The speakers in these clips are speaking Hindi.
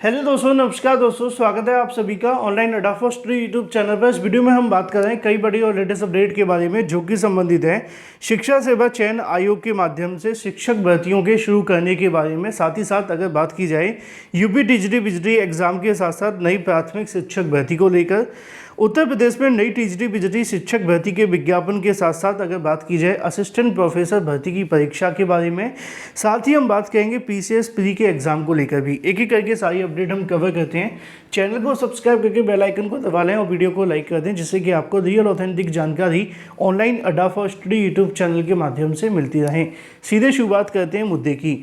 हेलो दोस्तों, नमस्कार दोस्तों, स्वागत है आप सभी का ऑनलाइन अड्डा फॉर स्टडी यूट्यूब चैनल पर। इस वीडियो में हम बात कर रहे हैं कई बड़ी और लेटेस्ट अपडेट के बारे में जो कि संबंधित है शिक्षा सेवा चयन आयोग के माध्यम से शिक्षक भर्तियों के शुरू करने के बारे में। साथ ही साथ अगर बात की जाए यूपी टीजीटी पीजीटी एग्जाम के साथ साथ नई प्राथमिक शिक्षक भर्ती को लेकर, उत्तर प्रदेश में नई टीजीटी पीजीटी शिक्षक भर्ती के विज्ञापन के साथ साथ अगर बात की जाए असिस्टेंट प्रोफेसर भर्ती की परीक्षा के बारे में, साथ ही हम बात करेंगे पीसीएस प्री के एग्जाम को लेकर भी। एक एक करके सारी अपडेट हम कवर करते हैं। चैनल को सब्सक्राइब करके बेल आइकन को दबा लें और वीडियो को लाइक कर दें, जिससे कि आपको रियल ऑथेंटिक जानकारी ऑनलाइन अड्डा फॉर स्टडी यूट्यूब चैनल के माध्यम से मिलती रहे। सीधे शुरुआत करते हैं मुद्दे की।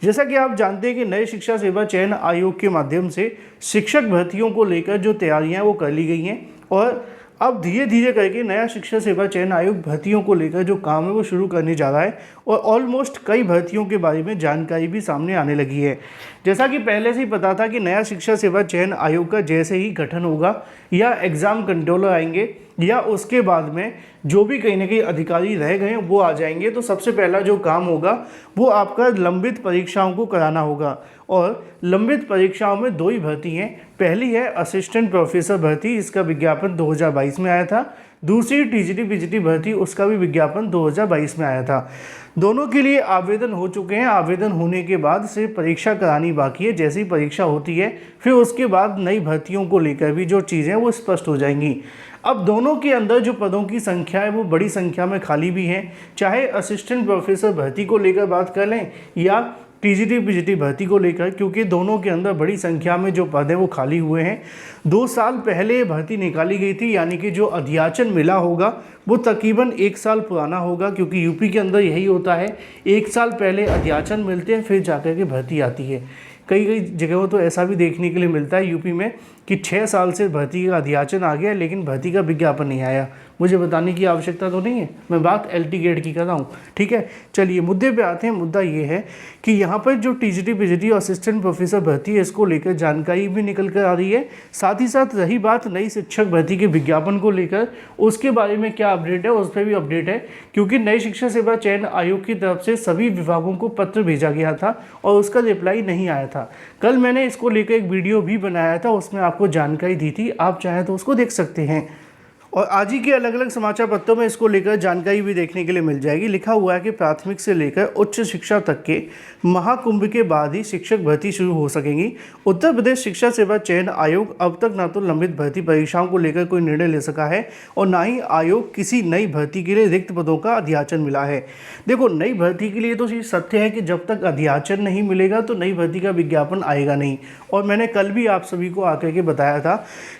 जैसा कि आप जानते हैं कि नए शिक्षा सेवा चयन आयोग के माध्यम से शिक्षक भर्तियों को लेकर जो तैयारियां वो कर ली गई हैं और अब धीरे धीरे करके नया शिक्षा सेवा चयन आयोग भर्तियों को लेकर जो काम है वो शुरू करने जा रहा है और ऑलमोस्ट कई भर्तियों के बारे में जानकारी भी सामने आने लगी है। जैसा कि पहले से ही पता था कि नया शिक्षा सेवा चयन आयोग का जैसे ही गठन होगा या एग्ज़ाम कंट्रोलर आएंगे या उसके बाद में जो भी कहीं ना कहीं अधिकारी रह गए वो आ जाएंगे, तो सबसे पहला जो काम होगा वो आपका लंबित परीक्षाओं को कराना होगा। और लंबित परीक्षाओं में दो ही भर्ती हैं। पहली है असिस्टेंट प्रोफेसर भर्ती, इसका विज्ञापन 2022 में आया था। दूसरी टीजीटी पीजीटी भर्ती, उसका भी विज्ञापन 2022 में आया था। दोनों के लिए आवेदन हो चुके हैं। आवेदन होने के बाद से परीक्षा करानी बाकी है। जैसी परीक्षा होती है फिर उसके बाद नई भर्तियों को लेकर भी जो चीज़ें वो स्पष्ट हो जाएंगी। अब दोनों के अंदर जो पदों की संख्या है वो बड़ी संख्या में खाली भी हैं। चाहे असिस्टेंट प्रोफेसर भर्ती को लेकर बात कर लें या टीजीटी पीजीटी भर्ती को लेकर, क्योंकि दोनों के अंदर बड़ी संख्या में जो पद हैं वो खाली हुए हैं। 2 साल पहले ये भर्ती निकाली गई थी, यानी कि जो अध्याचन मिला होगा वो तकरीबन 1 साल पुराना होगा, क्योंकि यूपी के अंदर यही होता है। 1 साल पहले अध्याचन मिलते हैं फिर जाकर के भर्ती आती है। कई कई जगहों तो ऐसा भी देखने के लिए मिलता है यूपी में कि 6 साल से भर्ती का अध्याचन आ गया लेकिन भर्ती का विज्ञापन नहीं आया। मुझे बताने की आवश्यकता तो नहीं है, मैं बात एलटी गेट की कर रहा हूँ। ठीक है, चलिए मुद्दे पे आते हैं। मुद्दा ये है कि यहाँ पर जो टीजीटी पीजीटी और असिस्टेंट प्रोफेसर भर्ती है इसको लेकर जानकारी भी निकल कर आ रही है। साथ ही साथ रही बात नई शिक्षक भर्ती के विज्ञापन को लेकर, उसके बारे में क्या अपडेट है उस पर भी अपडेट है, क्योंकि नई शिक्षा सेवा चयन आयोग की तरफ से सभी विभागों को पत्र भेजा गया था और उसका रिप्लाई नहीं आया था। कल मैंने इसको लेकर एक वीडियो भी बनाया था, उसमें आपको जानकारी दी थी, आप चाहें तो उसको देख सकते हैं। और आज ही के अलग अलग समाचार पत्रों में इसको लेकर जानकारी भी देखने के लिए मिल जाएगी। लिखा हुआ है कि प्राथमिक से लेकर उच्च शिक्षा तक के महाकुंभ के बाद ही शिक्षक भर्ती शुरू हो सकेंगी। उत्तर प्रदेश शिक्षा सेवा चयन आयोग अब तक ना तो लंबित भर्ती परीक्षाओं को लेकर कोई निर्णय ले सका है और ना ही आयोग किसी नई भर्ती के लिए रिक्त पदों का अध्याचन मिला है। देखो, नई भर्ती के लिए तो ये सत्य है कि जब तक अध्याचन नहीं मिलेगा तो नई भर्ती का विज्ञापन आएगा नहीं। और मैंने कल भी आप सभी को आकर के बताया था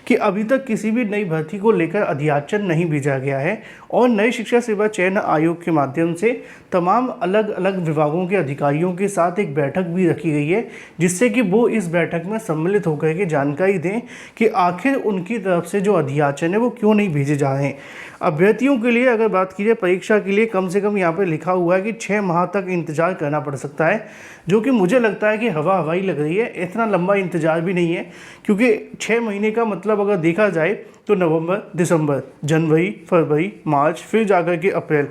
कि अभी तक किसी भी नई भर्ती को लेकर अध्याचन नहीं भेजा गया है और नई शिक्षा सेवा चयन आयोग के माध्यम से तमाम अलग अलग विभागों के अधिकारियों के साथ एक बैठक भी रखी गई है, जिससे कि वो इस बैठक में सम्मिलित होकर के जानकारी दें कि आखिर उनकी तरफ से जो अध्याचन है वो क्यों नहीं भेजे जा रहे हैं। अभ्यर्थियों के लिए अगर बात की जाए परीक्षा के लिए कम से कम यहाँ पर लिखा हुआ है कि 6 माह तक इंतजार करना पड़ सकता है, जो कि मुझे लगता है कि हवाई लग रही है। इतना लंबा इंतजार भी नहीं है, क्योंकि 6 महीने का मतलब अगर देखा जाए तो नवंबर, दिसंबर, जनवरी, फरवरी, मार्च, फिर जाकर के अप्रैल,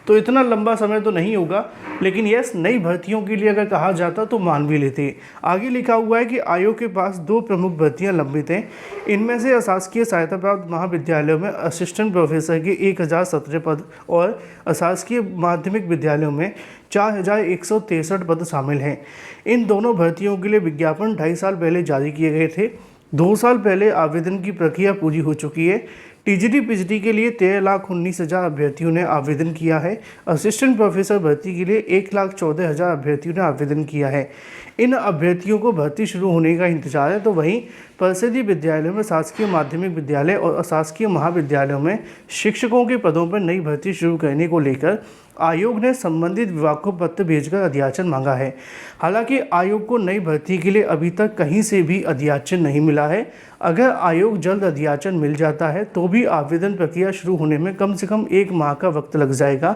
तो इतना लंबा समय तो नहीं होगा। लेकिन यस, नई भर्तियों के लिए अगर कहा जाता तो मान भी लेते। आगे लिखा हुआ है कि आयोग के पास 2 प्रमुख भर्तियां लंबित हैं। इनमें से अशासकीय सहायता प्राप्त महाविद्यालयों में असिस्टेंट प्रोफेसर के 1017 पद और अशासकीय माध्यमिक विद्यालयों में 4163 पद शामिल हैं। इन दोनों भर्तियों के लिए विज्ञापन 2.5 साल पहले जारी किए गए थे। 2 साल पहले आवेदन की प्रक्रिया पूरी हो चुकी है। टीजीटी पीजीटी के लिए 13,19,000 अभ्यर्थियों ने आवेदन किया है। असिस्टेंट प्रोफेसर भर्ती के लिए 1,14,000 अभ्यर्थियों ने आवेदन किया है। इन अभ्यर्थियों को भर्ती शुरू होने का इंतजार है। तो वहीं परिषदीय विद्यालयों में शासकीय माध्यमिक विद्यालय और अशासकीय महाविद्यालयों में शिक्षकों के पदों पर नई भर्ती शुरू करने को लेकर आयोग ने संबंधित विभाग को पत्र भेजकर अध्याचन मांगा है। हालांकि आयोग को नई भर्ती के लिए अभी तक कहीं से भी अध्याचन नहीं मिला है। अगर आयोग जल्द अध्याचन मिल जाता है तो भी आवेदन प्रक्रिया शुरू होने में कम से कम 1 माह का वक्त लग जाएगा।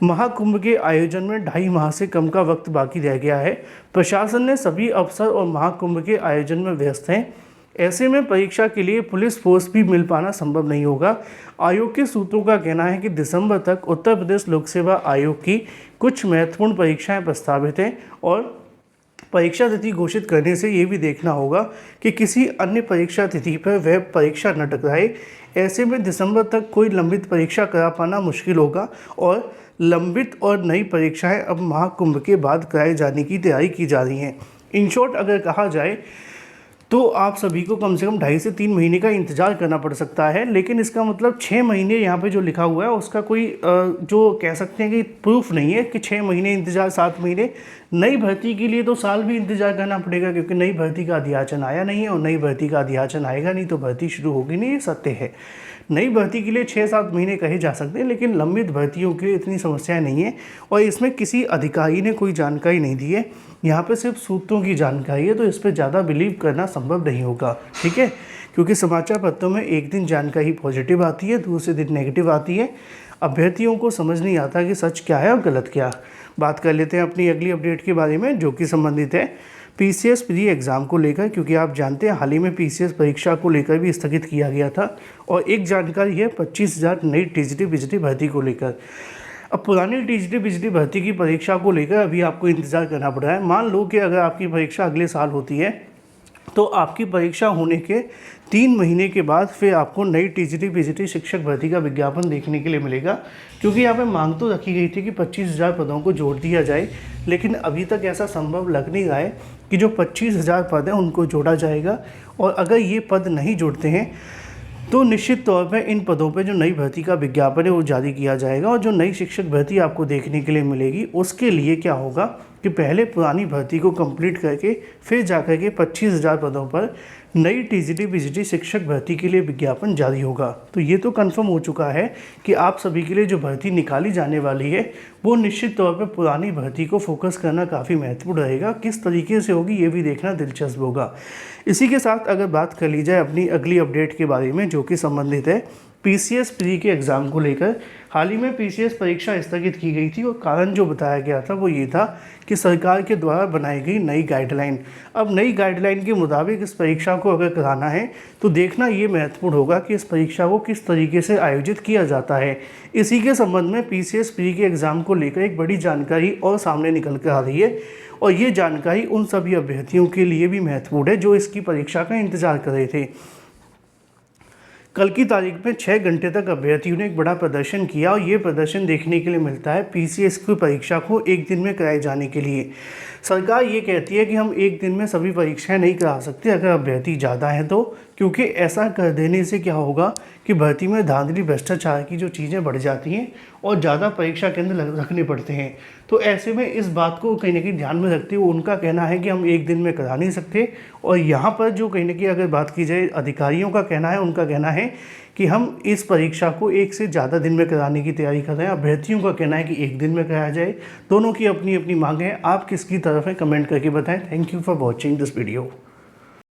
महाकुंभ के आयोजन में 2.5 माह से कम का वक्त बाकी रह गया है। प्रशासन ने सभी अफसर और महाकुंभ के आयोजन में व्यस्त हैं। ऐसे में परीक्षा के लिए पुलिस फोर्स भी मिल पाना संभव नहीं होगा। आयोग के सूत्रों का कहना है कि दिसंबर तक उत्तर प्रदेश लोक सेवा आयोग की कुछ महत्वपूर्ण परीक्षाएं प्रस्तावित हैं और परीक्षा तिथि घोषित करने से ये भी देखना होगा कि किसी अन्य परीक्षा तिथि पर वह परीक्षा न टकराए। ऐसे में दिसंबर तक कोई लंबित परीक्षा करा पाना मुश्किल होगा और लंबित और नई परीक्षाएं अब महाकुंभ के बाद कराए जाने की तैयारी की जा रही हैं। इन शॉर्ट अगर कहा जाए तो आप सभी को कम से कम 2.5 से 3 महीने का इंतज़ार करना पड़ सकता है, लेकिन इसका मतलब 6 महीने यहाँ पे जो लिखा हुआ है उसका कोई जो कह सकते हैं कि प्रूफ नहीं है कि 6 महीने इंतज़ार, 7 महीने। नई भर्ती के लिए तो साल भी इंतज़ार करना पड़ेगा, क्योंकि नई भर्ती का अध्याचन आया नहीं है और नई भर्ती का अध्याचन आएगा नहीं तो भर्ती शुरू होगी नहीं, ये सत्य है। नई भर्ती के लिए 6-7 महीने कहे जा सकते हैं, लेकिन लंबित भर्तियों के लिए इतनी समस्याएं नहीं है और इसमें किसी अधिकारी ने कोई जानकारी नहीं दी है। यहाँ पे सिर्फ सूत्रों की जानकारी है, तो इस पर ज़्यादा बिलीव करना संभव नहीं होगा, ठीक है। क्योंकि समाचार पत्रों में एक दिन जानकारी पॉजिटिव आती है, दूसरे दिन नेगेटिव आती है। अभ्यर्थियों को समझ नहीं आता कि सच क्या है और गलत क्या। बात कर लेते हैं अपनी अगली अपडेट के बारे में, जो कि संबंधित है पीसीएस प्री एग्ज़ाम को लेकर, क्योंकि आप जानते हैं हाल ही में पीसीएस परीक्षा को लेकर भी स्थगित किया गया था। और एक जानकारी है 25,000 नई टीजीटी बिजली भर्ती को लेकर। अब पुरानी टीजीटी बिजली भर्ती की परीक्षा को लेकर अभी आपको इंतज़ार करना पड़ रहा है। मान लो कि अगर आपकी परीक्षा अगले साल होती है तो आपकी परीक्षा होने के 3 महीने के बाद फिर आपको नई टीजीटी पीजीटी शिक्षक भर्ती का विज्ञापन देखने के लिए मिलेगा। क्योंकि यहाँ पे मांग तो रखी गई थी कि 25,000 पदों को जोड़ दिया जाए, लेकिन अभी तक ऐसा संभव लग नहीं रहा है कि जो 25,000 पद हैं उनको जोड़ा जाएगा। और अगर ये पद नहीं जुड़ते हैं तो निश्चित तौर पर इन पदों पर जो नई भर्ती का विज्ञापन है वो जारी किया जाएगा। और जो नई शिक्षक भर्ती आपको देखने के लिए मिलेगी उसके लिए क्या होगा कि पहले पुरानी भर्ती को कंप्लीट करके फिर जाकर के 25,000 पदों पर नई टीजीटी पीजीटी शिक्षक भर्ती के लिए विज्ञापन जारी होगा। तो ये तो कंफर्म हो चुका है कि आप सभी के लिए जो भर्ती निकाली जाने वाली है वो निश्चित तौर पर पुरानी भर्ती को फोकस करना काफ़ी महत्वपूर्ण रहेगा। किस तरीके से होगी ये भी देखना दिलचस्प होगा। इसी के साथ अगर बात कर ली जाए अपनी अगली अपडेट के बारे में, जो कि संबंधित है पीसीएस प्री के एग्ज़ाम को लेकर। हाल ही में पीसीएस परीक्षा स्थगित की गई थी और कारण जो बताया गया था वो ये था कि सरकार के द्वारा बनाई गई नई गाइडलाइन। अब नई गाइडलाइन के मुताबिक इस परीक्षा को अगर कराना है तो देखना ये महत्वपूर्ण होगा कि इस परीक्षा को किस तरीके से आयोजित किया जाता है। इसी के संबंध में पीसीएस प्री के एग्ज़ाम को लेकर एक बड़ी जानकारी और सामने निकल कर आ रही है और ये जानकारी उन सभी अभ्यर्थियों के लिए भी महत्वपूर्ण है जो इसकी परीक्षा का इंतज़ार कर रहे थे। कल की तारीख में 6 घंटे तक अभ्यर्थियों ने एक बड़ा प्रदर्शन किया और ये प्रदर्शन देखने के लिए मिलता है पीसीएस की परीक्षा को एक दिन में कराए जाने के लिए। सरकार ये कहती है कि हम एक दिन में सभी परीक्षाएं नहीं करा सकते अगर अभ्यर्थी ज़्यादा हैं तो, क्योंकि ऐसा कर देने से क्या होगा कि भर्ती में धांधली भ्रष्टाचार की जो चीज़ें बढ़ जाती हैं और ज़्यादा परीक्षा केंद्र रखने पड़ते हैं। तो ऐसे में इस बात को कहीं ना कहीं ध्यान में रखते हुए उनका कहना है कि हम एक दिन में करा नहीं सकते। और यहाँ पर जो कहीं ना कहीं अगर बात की जाए अधिकारियों का कहना है, उनका कहना है कि हम इस परीक्षा को एक से ज़्यादा दिन में कराने की तैयारी कर रहे हैं। अभ्यर्थियों का कहना है कि एक दिन में कराया जाए। दोनों की अपनी अपनी मांग है। आप किसकी तरफ है कमेंट करके बताएं। Thank you for watching this video.